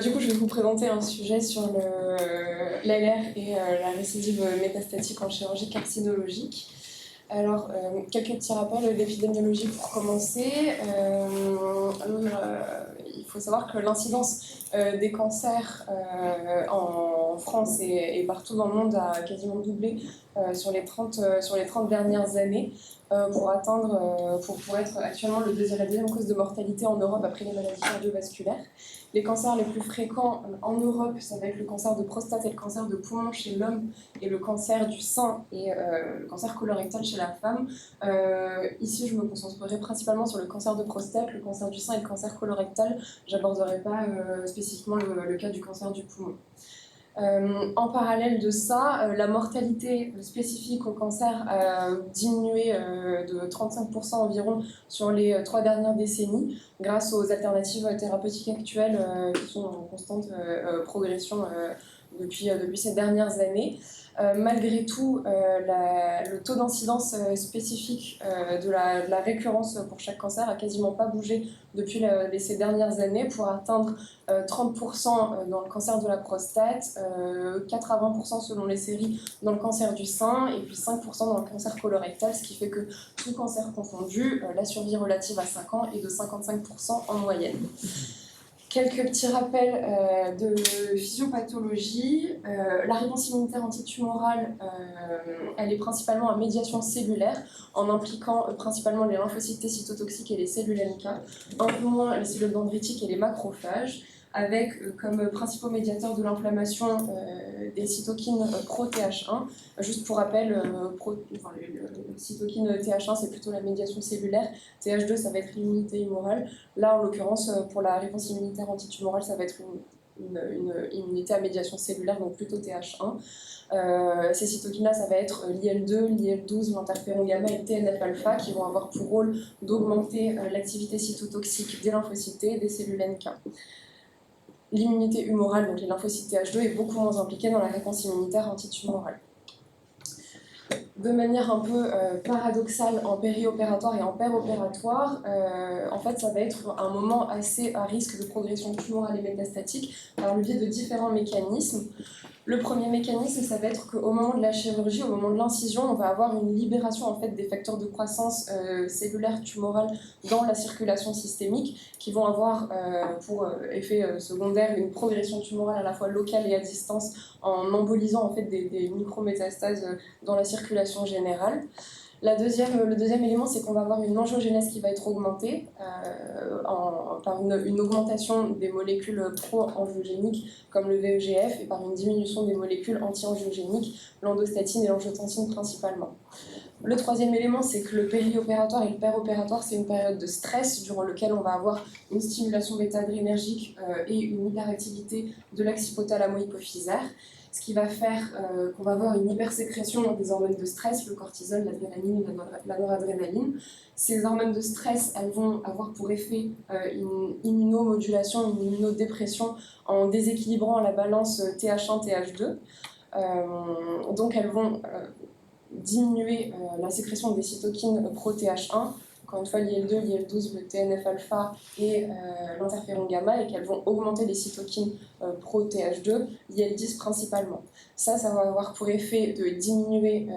Du coup, je vais vous présenter un sujet sur l'ALR et la récidive métastatique en chirurgie carcinologique. Alors, quelques petits rappels d'épidémiologie pour commencer. Il faut savoir que l'incidence des cancers en France et partout dans le monde a quasiment doublé sur les 30 dernières années pour être actuellement la deuxième cause de mortalité en Europe après les maladies cardiovasculaires. Les cancers les plus fréquents en Europe, ça va être le cancer de prostate et le cancer de poumon chez l'homme et le cancer du sein et le cancer colorectal chez la femme. Ici, je me concentrerai principalement sur le cancer de prostate, le cancer du sein et le cancer colorectal. Je n'aborderai pas spécifiquement le cas du cancer du poumon. En parallèle de ça, la mortalité spécifique au cancer a diminué de 35% environ sur les 3 dernières décennies grâce aux alternatives thérapeutiques actuelles qui sont en constante progression depuis ces dernières années. Malgré tout, le taux d'incidence spécifique de la récurrence pour chaque cancer a quasiment pas bougé depuis ces dernières années pour atteindre 30% dans le cancer de la prostate, 4 à 20% selon les séries dans le cancer du sein et puis 5% dans le cancer colorectal, ce qui fait que tout cancer confondu, la survie relative à 5 ans est de 55% en moyenne. Quelques petits rappels de physiopathologie. La réponse immunitaire antitumorale, elle est principalement à médiation cellulaire, en impliquant principalement les lymphocytes T cytotoxiques et les cellules NK, un peu moins les cellules dendritiques et les macrophages, avec comme principaux médiateurs de l'inflammation des cytokines pro-TH1. Juste pour rappel, le cytokine TH1, c'est plutôt la médiation cellulaire. TH2, ça va être l'immunité humorale. Là, en l'occurrence, pour la réponse immunitaire antitumorale, ça va être une immunité à médiation cellulaire, donc plutôt TH1. Ces cytokines-là, ça va être l'IL2, l'IL12, l'interféron gamma et le TNF-alpha qui vont avoir pour rôle d'augmenter l'activité cytotoxique des lymphocytes T et des cellules NK. L'immunité humorale, donc les lymphocytes TH2, est beaucoup moins impliquée dans la réponse immunitaire antitumorale. De manière un peu paradoxale en périopératoire et en peropératoire, en fait, ça va être un moment assez à risque de progression tumorale et métastatique par le biais de différents mécanismes. Le premier mécanisme, ça va être qu'au moment de la chirurgie, au moment de l'incision, on va avoir une libération en fait, des facteurs de croissance cellulaire tumorale dans la circulation systémique qui vont avoir pour effet secondaire une progression tumorale à la fois locale et à distance en embolisant en fait, des micrométastases dans la circulation générale. Le deuxième élément, c'est qu'on va avoir une angiogénèse qui va être augmentée par une augmentation des molécules pro-angiogéniques comme le VEGF et par une diminution des molécules anti-angiogéniques, l'endostatine et l'angiotensine principalement. Le troisième élément, c'est que le périopératoire et le peropératoire, c'est une période de stress durant laquelle on va avoir une stimulation bêta-adrénergique et une hyperactivité de l'axe hypothalamo-hypophysaire, ce qui va faire qu'on va avoir une hypersécrétion des hormones de stress, le cortisol, l'adrénaline, la noradrénaline. Ces hormones de stress, elles vont avoir pour effet une immunomodulation, une immunodépression en déséquilibrant la balance TH1-TH2. Donc elles vont diminuer la sécrétion des cytokines pro-TH1, encore une fois l'IL2, l'IL12, le TNF-alpha et l'interféron gamma, et qu'elles vont augmenter les cytokines pro-TH2, l'IL10 principalement. Ça va avoir pour effet de diminuer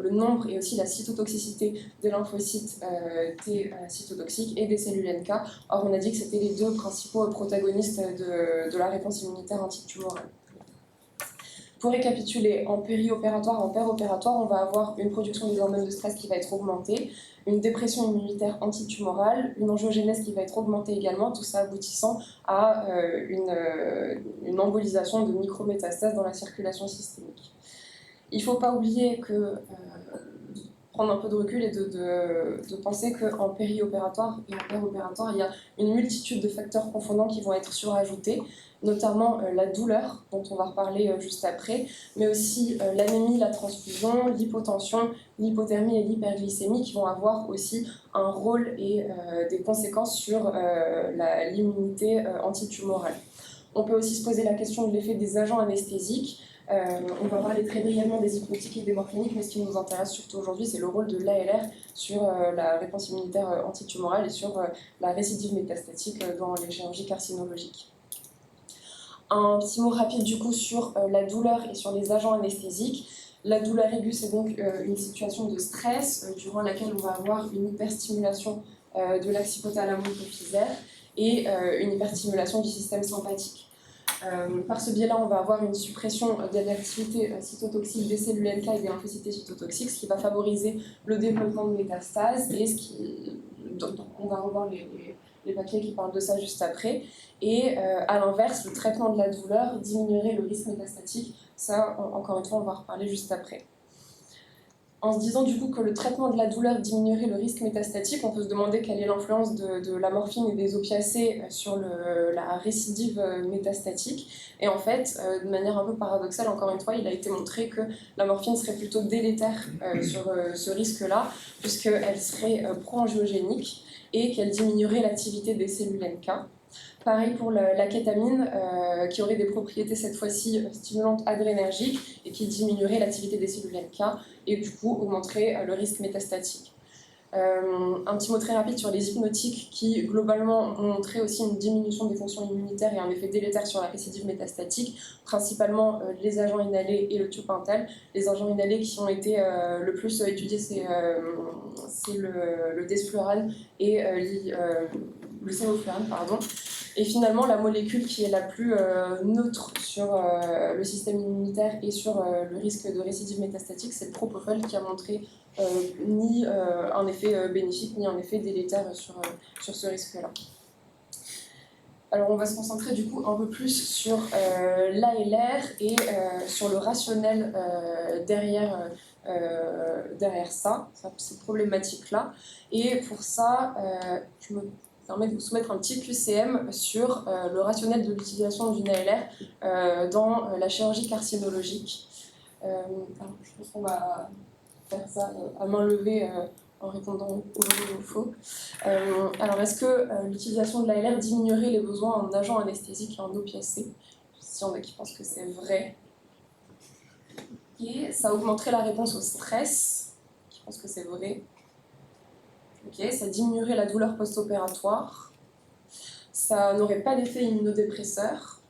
le nombre et aussi la cytotoxicité des lymphocytes T cytotoxiques et des cellules NK. Or, on a dit que c'était les deux principaux protagonistes de la réponse immunitaire antitumorale. Pour récapituler, en périopératoire, en peropératoire, on va avoir une production des hormones de stress qui va être augmentée, une dépression immunitaire antitumorale, une angiogénèse qui va être augmentée également, tout ça aboutissant à une embolisation de micrométastases dans la circulation systémique. Il ne faut pas oublier que prendre un peu de recul et de penser qu'en périopératoire et en peropératoire, il y a une multitude de facteurs confondants qui vont être surajoutés, notamment la douleur, dont on va reparler juste après, mais aussi l'anémie, la transfusion, l'hypotension, l'hypothermie et l'hyperglycémie qui vont avoir aussi un rôle et des conséquences sur l'immunité antitumorale. On peut aussi se poser la question de l'effet des agents anesthésiques. On va parler très brièvement des hypnotiques et des morphiniques, mais ce qui nous intéresse surtout aujourd'hui, c'est le rôle de l'ALR sur la réponse immunitaire antitumorale et sur la récidive métastatique dans les chirurgies carcinologiques. Un petit mot rapide du coup sur la douleur et sur les agents anesthésiques. La douleur aiguë, c'est donc une situation de stress durant laquelle on va avoir une hyperstimulation de l'axe hypothalamo-hypophysaire et une hyperstimulation du système sympathique. Par ce biais-là, on va avoir une suppression de l'activité cytotoxique des cellules NK et des lymphocytes cytotoxiques, ce qui va favoriser le développement de métastases, et on va revoir les papiers qui parlent de ça juste après. Et à l'inverse, le traitement de la douleur diminuerait le risque métastatique. Ça, encore une fois, on va en reparler juste après. En se disant du coup que le traitement de la douleur diminuerait le risque métastatique, on peut se demander quelle est l'influence de la morphine et des opiacés sur la récidive métastatique. Et en fait, de manière un peu paradoxale, encore une fois, il a été montré que la morphine serait plutôt délétère sur ce risque-là, puisqu'elle serait pro-angiogénique et qu'elle diminuerait l'activité des cellules NK. Pareil pour la kétamine, qui aurait des propriétés cette fois-ci stimulantes adrénergiques et qui diminuerait l'activité des cellules NK et du coup augmenterait le risque métastatique. Un petit mot très rapide sur les hypnotiques qui globalement ont montré aussi une diminution des fonctions immunitaires et un effet délétère sur la récidive métastatique, principalement les agents inhalés et le thiopental. Les agents inhalés qui ont été le plus étudiés, c'est le desflurane et le sévoflurane, pardon. Et finalement, la molécule qui est la plus neutre sur le système immunitaire et sur le risque de récidive métastatique, c'est le propofol, qui a montré ni un effet bénéfique ni un effet délétère sur ce risque-là. Alors on va se concentrer du coup un peu plus sur l'ALR et sur le rationnel derrière cette problématique-là. Et pour ça, je me permets de vous soumettre un petit QCM sur le rationnel de l'utilisation d'une ALR dans la chirurgie carcinologique. Alors, je pense qu'on va faire ça à main levée en répondant au vrai ou au faux. Alors, est-ce que l'utilisation de l'ALR diminuerait les besoins en agents anesthésiques et en opiacés? Si on a qui pensent que c'est vrai. Et ça augmenterait la réponse au stress, qui pensent que c'est vrai. Ok, ça diminuerait la douleur post-opératoire. Ça n'aurait pas d'effet immunodépresseur.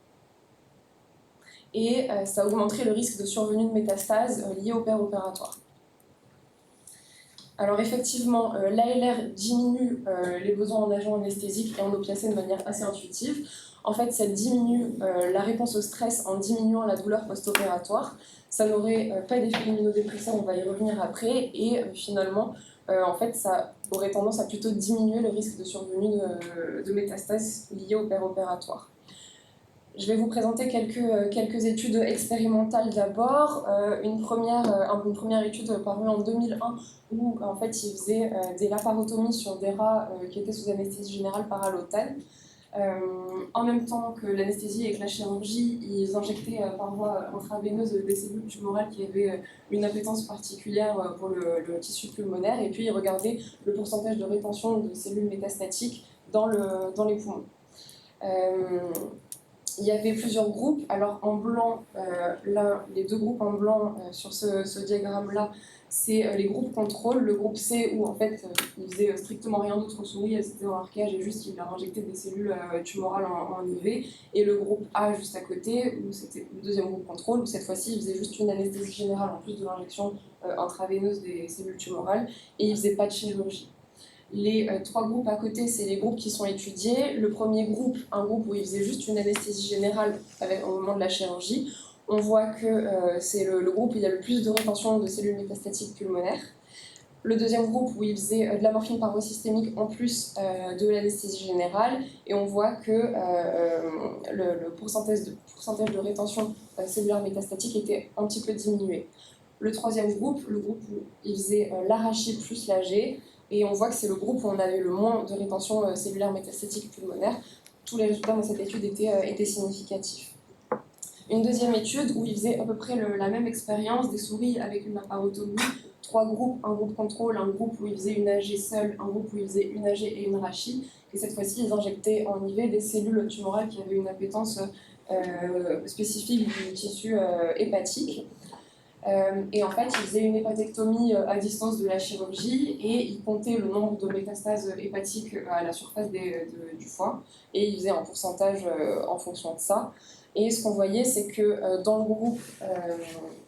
Et ça augmenterait le risque de survenue de métastases liées au opératoire. Alors effectivement, l'ALR diminue les besoins en agents anesthésiques et en opiacés de manière assez intuitive. En fait, ça diminue la réponse au stress en diminuant la douleur post-opératoire. Ça n'aurait pas d'effet immunodépresseur, on va y revenir après. Et finalement, en fait, ça aurait tendance à plutôt diminuer le risque de survenue de métastases liées au opératoire. Je vais vous présenter quelques études expérimentales d'abord. Une première étude parue en 2001 où en fait, ils faisaient des laparotomies sur des rats qui étaient sous anesthésie générale par allotane. En même temps que l'anesthésie et que la chirurgie, ils injectaient par voie intraveineuse des cellules tumorales qui avaient une appétence particulière pour le tissu pulmonaire, et puis ils regardaient le pourcentage de rétention de cellules métastatiques dans les poumons. Il y avait plusieurs groupes. Alors en blanc, les deux groupes en blanc sur ce diagramme-là, c'est les groupes contrôle. Le groupe C, où en fait ils faisaient strictement rien d'autre aux souris, elles étaient en arcage et juste ils leur injectaient des cellules tumorales en IV. Et le groupe A juste à côté, où c'était le deuxième groupe contrôle, où cette fois-ci ils faisaient juste une anesthésie générale en plus de l'injection intraveineuse des cellules tumorales, et ils faisaient pas de chirurgie. Les trois groupes à côté, c'est les groupes qui sont étudiés. Le premier groupe, un groupe où ils faisaient juste une anesthésie générale au moment de la chirurgie. On voit que c'est le groupe où il y a le plus de rétention de cellules métastatiques pulmonaires. Le deuxième groupe où ils faisaient de la morphine par voie systémique en plus de l'anesthésie générale. Et on voit que le pourcentage de rétention cellulaire métastatique était un petit peu diminué. Le troisième groupe, le groupe où ils faisaient l'arachide plus l'AG, et on voit que c'est le groupe où on avait le moins de rétention cellulaire métastatique pulmonaire. Tous les résultats dans cette étude étaient significatifs. Une deuxième étude où ils faisaient à peu près la même expérience, des souris avec une laparotomie, trois groupes, un groupe contrôle, un groupe où ils faisaient une AG seule, un groupe où ils faisaient une AG et une rachie, et cette fois-ci ils injectaient en IV des cellules tumorales qui avaient une appétence spécifique du tissu hépatique. Et en fait, ils faisaient une hépatectomie à distance de la chirurgie et ils comptaient le nombre de métastases hépatiques à la surface du foie et ils faisaient un pourcentage en fonction de ça. Et ce qu'on voyait, c'est que dans le groupe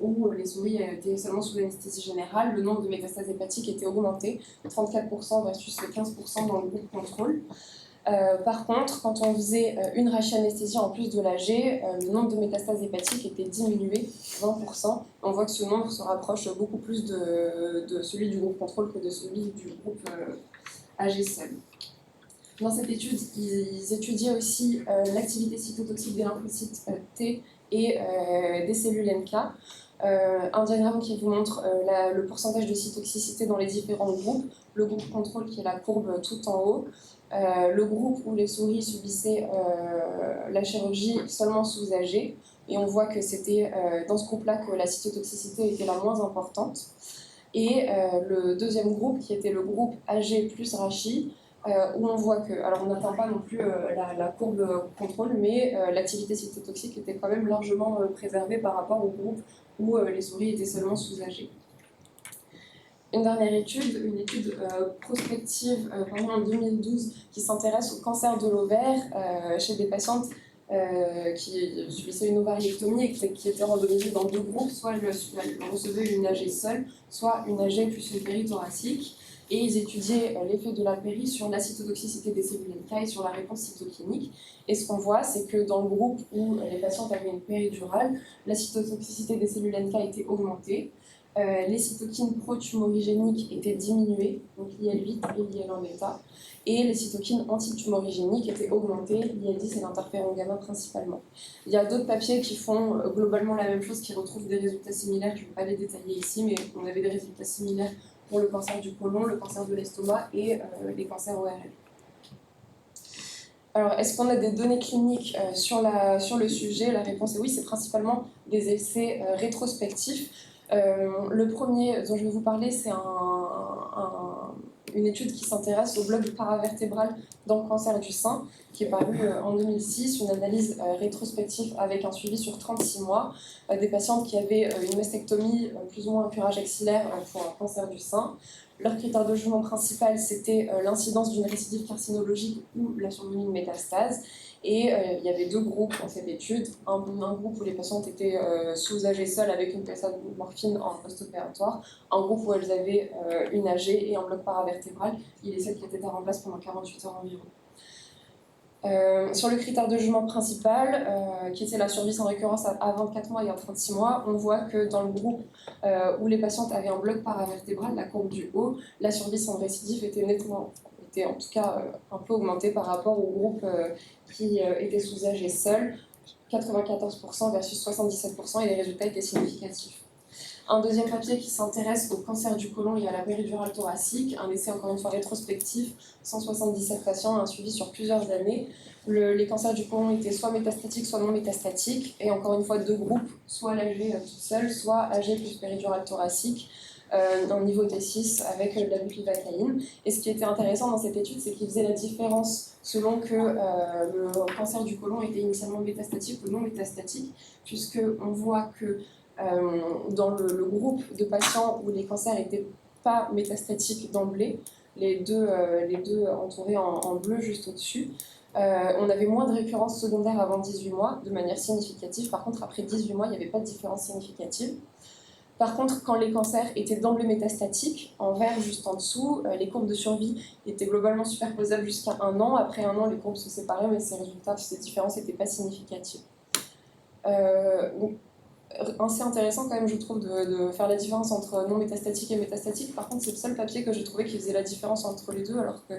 où les souris étaient seulement sous anesthésie générale, le nombre de métastases hépatiques était augmenté, 34% versus 15% dans le groupe contrôle. Par contre, quand on faisait une rachianesthésie en plus de l'AG, le nombre de métastases hépatiques était diminué, 20%. On voit que ce nombre se rapproche beaucoup plus de celui du groupe contrôle que de celui du groupe AG seul. Dans cette étude, ils étudiaient aussi l'activité cytotoxique des lymphocytes T et des cellules NK. Un diagramme qui vous montre le pourcentage de cytotoxicité dans les différents groupes. Le groupe contrôle qui est la courbe tout en haut. Le groupe où les souris subissaient la chirurgie seulement sous AG. Et on voit que c'était dans ce groupe-là que la cytotoxicité était la moins importante. Et le deuxième groupe, qui était le groupe AG plus Rachi, où on voit que, alors on n'atteint pas non plus la courbe contrôle, mais l'activité cytotoxique était quand même largement préservée par rapport au groupe où les souris étaient seulement sous AG. Une dernière étude, une étude prospective en 2012 qui s'intéresse au cancer de l'ovaire chez des patientes qui subissaient une ovariectomie et qui étaient randomisées dans deux groupes, soit elles recevaient une AG seule, soit une AG plus une périthoracique. Et ils étudiaient l'effet de la péri sur la cytotoxicité des cellules NK et sur la réponse cytokinique. Et ce qu'on voit, c'est que dans le groupe où les patientes avaient une péridurale, la cytotoxicité des cellules NK était augmentée. Les cytokines pro-tumorigéniques étaient diminuées, donc IL-8 et IL-1β, et les cytokines anti-tumorigéniques étaient augmentées, l'IL-10 et l'interféron gamma principalement. Il y a d'autres papiers qui font globalement la même chose, qui retrouvent des résultats similaires, je ne vais pas les détailler ici, mais on avait des résultats similaires pour le cancer du côlon, le cancer de l'estomac et les cancers ORL. Alors, est-ce qu'on a des données cliniques sur le sujet? La réponse est oui, c'est principalement des essais rétrospectifs. Le premier dont je vais vous parler, c'est une étude qui s'intéresse au bloc paravertébral dans le cancer du sein, qui est parue en 2006, une analyse rétrospective avec un suivi sur 36 mois, des patientes qui avaient une mastectomie, plus ou moins un curage axillaire pour un cancer du sein. Leur critère de jugement principal, c'était l'incidence d'une récidive carcinologique ou la survenue de métastases. Et il y avait deux groupes dans cette étude. Un groupe où les patientes étaient sous AG seule avec une PSA de morphine en post-opératoire. Un groupe où elles avaient une AG et un bloc paravertébral. Il est celle qui était en place pendant 48 heures environ. Sur le critère de jugement principal, qui était la survie sans récurrence à 24 mois et à 36 mois, on voit que dans le groupe où les patientes avaient un bloc paravertébral, la courbe du haut, la survie sans récidive était en tout cas un peu augmentée par rapport au groupe qui était sous AG seul, 94% versus 77%, et les résultats étaient significatifs. Un deuxième papier qui s'intéresse au cancer du côlon et à la péridurale thoracique, un essai encore une fois rétrospectif, 177 patients, un suivi sur plusieurs années. Les cancers du côlon étaient soit métastatiques, soit non métastatiques, et encore une fois deux groupes, soit l'AG toute seule, soit AG plus péridurale thoracique, en niveau T6 avec de la bupivacaïne. Et ce qui était intéressant dans cette étude, c'est qu'ils faisaient la différence selon que le cancer du côlon était initialement métastatique ou non métastatique, puisqu'on voit que dans le groupe de patients où les cancers n'étaient pas métastatiques d'emblée, les deux entourés en bleu juste au-dessus, on avait moins de récurrences secondaires avant 18 mois de manière significative. Par contre, après 18 mois, il n'y avait pas de différence significative. Par contre, quand les cancers étaient d'emblée métastatiques, en vert juste en dessous, les courbes de survie étaient globalement superposables jusqu'à 1 an. Après 1 an, les courbes se séparaient, mais ces différences n'étaient pas significatives. Donc, assez intéressant quand même, je trouve, de faire la différence entre non métastatique et métastatique. Par contre, c'est le seul papier que j'ai trouvé qui faisait la différence entre les deux, alors que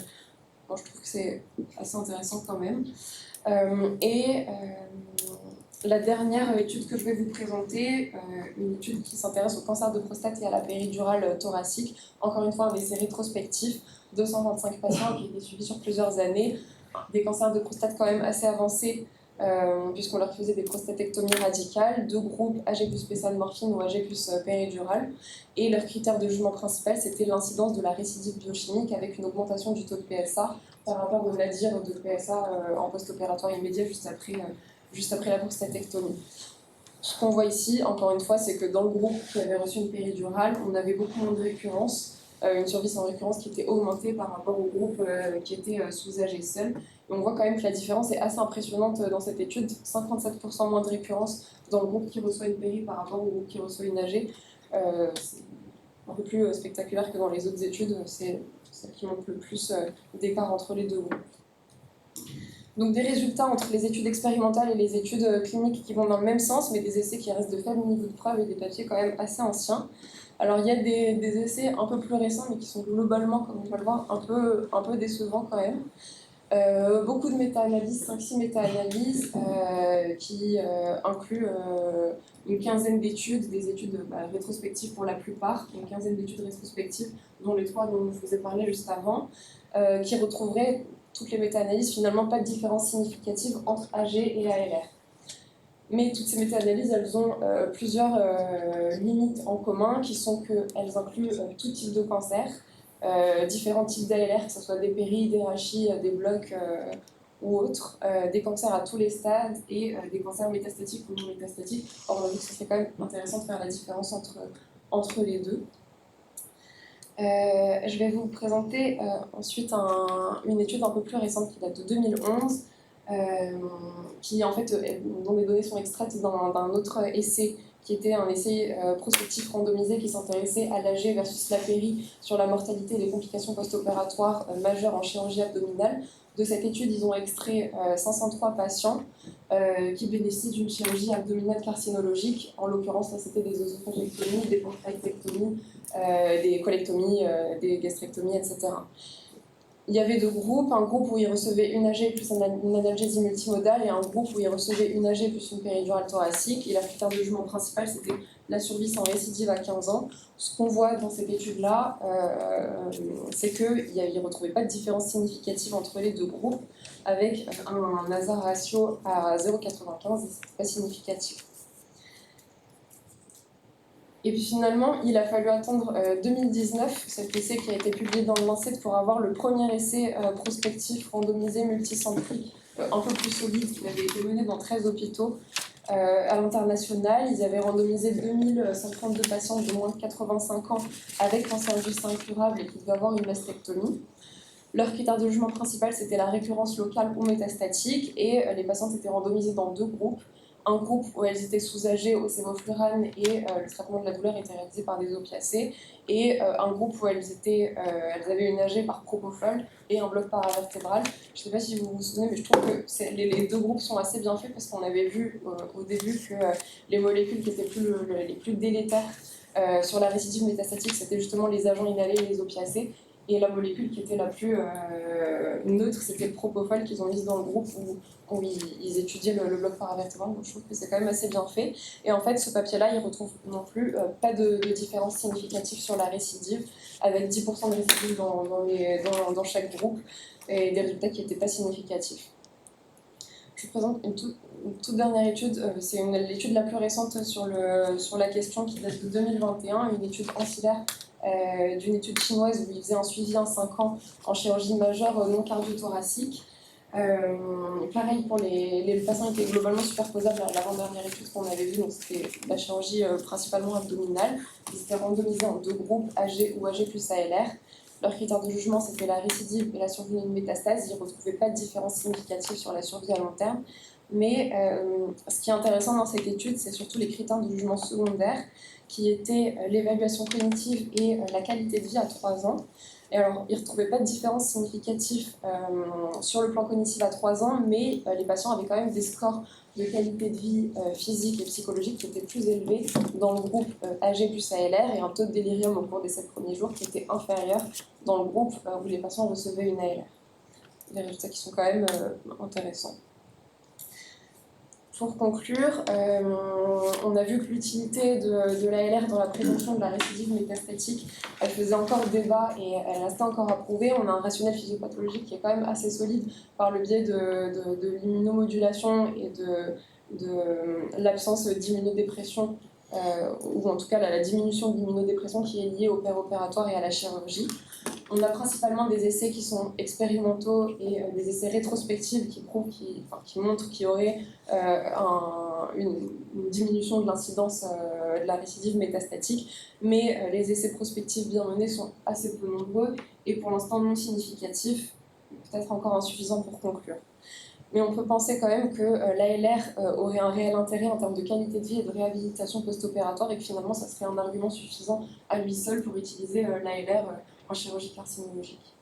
bon, je trouve que c'est assez intéressant quand même. La dernière étude que je vais vous présenter, une étude qui s'intéresse au cancer de prostate et à la péridurale thoracique. Encore une fois, un essai rétrospectif, 225 patients qui étaient suivis sur plusieurs années. Des cancers de prostate quand même assez avancés, puisqu'on leur faisait des prostatectomies radicales, deux groupes AG plus PSA de morphine ou AG plus péridurale. Et leur critère de jugement principal, c'était l'incidence de la récidive biochimique avec une augmentation du taux de PSA par rapport au nadir de PSA en post-opératoire immédiat juste après la prostatectomie. Ce qu'on voit ici, encore une fois, c'est que dans le groupe qui avait reçu une péridurale, on avait beaucoup moins de récurrence, une survie sans récurrence qui était augmentée par rapport au groupe qui était sous âge et seul. Et on voit quand même que la différence est assez impressionnante dans cette étude, 57% moins de récurrence dans le groupe qui reçoit une péri par rapport au groupe qui reçoit une AG. C'est un peu plus spectaculaire que dans les autres études, c'est celle qui montre le plus d'écart entre les deux groupes. Donc des résultats entre les études expérimentales et les études cliniques qui vont dans le même sens, mais des essais qui restent de faible niveau de preuve et des papiers quand même assez anciens. Alors il y a des essais un peu plus récents, mais qui sont globalement, comme on peut le voir, un peu décevants quand même. Beaucoup de méta-analyses, 5-6 méta-analyses qui incluent une quinzaine d'études, des études rétrospectives pour la plupart, une quinzaine d'études rétrospectives, dont les 3 dont je vous ai parlé juste avant, qui retrouveraient toutes les méta-analyses, finalement pas de différence significative entre AG et ALR. Mais toutes ces méta-analyses, elles ont plusieurs limites en commun, qui sont qu'elles incluent tout type de cancer, différents types d'ALR, que ce soit des péris, des rachis, des blocs ou autres, des cancers à tous les stades et des cancers métastatiques ou non métastatiques. Or, on a vu que ce serait quand même intéressant de faire la différence entre les deux. Je vais vous présenter ensuite une étude un peu plus récente qui date de 2011, qui en fait, dont les données sont extraites d'un autre essai qui était un essai prospectif randomisé qui s'intéressait à l'AG versus la péri sur la mortalité et les complications post-opératoires majeures en chirurgie abdominale. De cette étude, ils ont extrait 503 patients qui bénéficient d'une chirurgie abdominale carcinologique. En l'occurrence, là, c'était des œsophagectomies, des pancréatectomies, des colectomies, des gastrectomies, etc. Il y avait deux groupes, un groupe où ils recevaient une AG plus une analgésie multimodale et un groupe où ils recevaient une AG plus une péridurale thoracique. Et la critère de jugement principal, c'était la survie sans récidive à 15 ans. Ce qu'on voit dans cette étude-là, c'est qu'ils ne retrouvaient pas de différence significative entre les deux groupes, avec un hasard ratio à 0,95 et c'était pas significatif. Et puis finalement, il a fallu attendre 2019, cet essai qui a été publié dans le Lancet, pour avoir le premier essai prospectif randomisé multicentrique un peu plus solide qui avait été mené dans 13 hôpitaux à l'international. Ils avaient randomisé 2132 patients de moins de 85 ans avec cancer du sein incurable et qui devaient avoir une mastectomie. Leur critère de jugement principal, c'était la récurrence locale ou métastatique, et les patientes étaient randomisées dans deux groupes. Un groupe où elles étaient sous-âgées au sévoflurane et le traitement de la douleur était réalisé par des opiacés, et un groupe où elles avaient une AG par propofol et un bloc paravertébral. Je ne sais pas si vous vous souvenez, mais je trouve que les deux groupes sont assez bien faits parce qu'on avait vu au début que les molécules qui étaient les plus délétères sur la récidive métastatique, c'était justement les agents inhalés et les opiacés. Et la molécule qui était la plus neutre, c'était le propofol qu'ils ont mis dans le groupe où ils étudiaient le bloc paravertébral. Donc je trouve que c'est quand même assez bien fait. Et en fait, ce papier-là, il retrouve non plus pas de différence significative sur la récidive, avec 10% de récidive dans chaque groupe, et des résultats qui n'étaient pas significatifs. Je vous présente une toute dernière étude, c'est l'étude la plus récente sur la question qui date de 2021, une étude ancillaire d'une étude chinoise où ils faisaient un suivi en 5 ans en chirurgie majeure non cardiothoracique. Pareil pour les patients étaient globalement superposables à l'avant-dernière étude qu'on avait vue, donc c'était la chirurgie principalement abdominale. Ils étaient randomisés en deux groupes, AG ou AG plus ALR. Leur critère de jugement, c'était la récidive et la survie d'une métastase. Ils ne retrouvaient pas de différence significative sur la survie à long terme. Mais ce qui est intéressant dans cette étude, c'est surtout les critères de jugement secondaires, qui étaient l'évaluation cognitive et la qualité de vie à 3 ans. Et alors, ils ne retrouvaient pas de différence significative sur le plan cognitif à 3 ans, mais les patients avaient quand même des scores de qualité de vie physique et psychologique qui étaient plus élevés dans le groupe AG plus ALR et un taux de délirium au cours des 7 premiers jours qui était inférieur dans le groupe où les patients recevaient une ALR. Des résultats qui sont quand même intéressants. Pour conclure, on a vu que l'utilité de l'ALR dans la prévention de la récidive métastatique, elle faisait encore débat et elle restait encore à prouver. On a un rationnel physiopathologique qui est quand même assez solide par le biais de l'immunomodulation et de l'absence d'immunodépression, ou en tout cas la diminution de l'immunodépression qui est liée au péropératoire et à la chirurgie. On a principalement des essais qui sont expérimentaux et des essais rétrospectifs qui montrent qu'il y aurait une diminution de l'incidence de la récidive métastatique, mais les essais prospectifs bien menés sont assez peu nombreux et pour l'instant non significatifs, peut-être encore insuffisants pour conclure. Mais on peut penser quand même que l'ALR aurait un réel intérêt en termes de qualité de vie et de réhabilitation post-opératoire et que finalement ça serait un argument suffisant à lui seul pour utiliser l'ALR en chirurgie carcinologique.